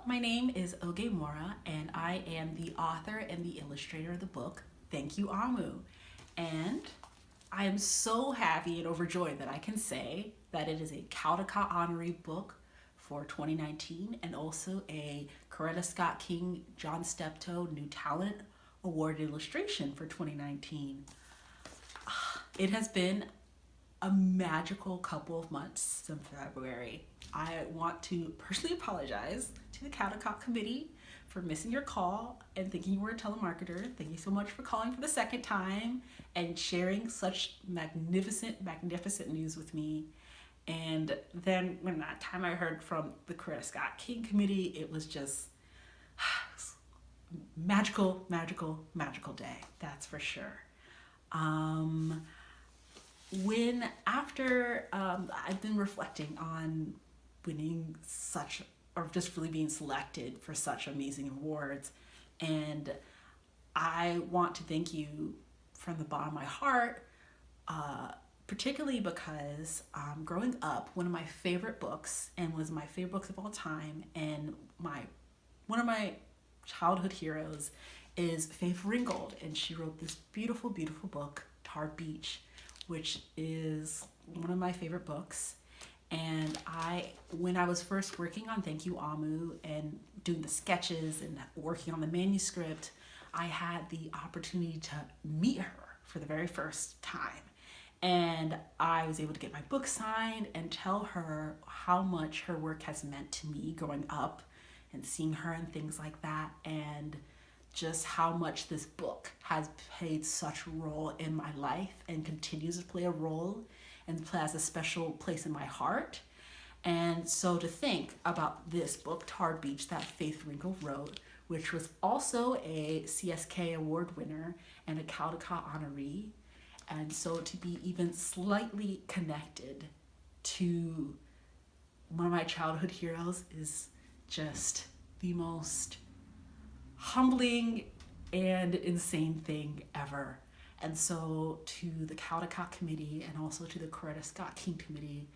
my name is Oge Mora, and I am the author and the illustrator of the book, Thank You, Amu. And I am so happy and overjoyed that I can say that it is a Caldecott Honor book for 2019 and also a Coretta Scott King John Steptoe New Talent Award illustration for 2019. It has been a magical couple of months since February. I want to personally apologize to the Caldecott Committee for missing your call and thinking you were a telemarketer. Thank you so much for calling for the second time and sharing such magnificent news with me. And then when that time I heard from the Coretta Scott King Committee, it was just magical day, that's for sure. I've been reflecting on winning such, or just really being selected for such amazing awards, and I want to thank you from the bottom of my heart, particularly because growing up, one of my favorite books, and was my favorite books of all time, and one of my childhood heroes is Faith Ringgold, and she wrote this beautiful book, Tar Beach, which is one of my favorite books. And when I was first working on Thank You, Amu, and doing the sketches and working on the manuscript, I had the opportunity to meet her for the very first time. And I was able to get my book signed and tell her how much her work has meant to me growing up and seeing her and things like that, and just how much this book has played such a role in my life and continues to play a role and has a special place in my heart. And so to think about this book, Tar Beach, that Faith Ringgold wrote, which was also a CSK award winner and a Caldecott honoree, and so to be even slightly connected to one of my childhood heroes is just the most humbling and insane thing ever. And so to the Caldecott Committee and also to the Coretta Scott King Committee,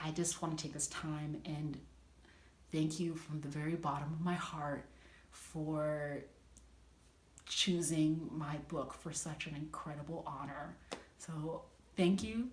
I just want to take this time and thank you from the very bottom of my heart for choosing my book for such an incredible honor. So thank you.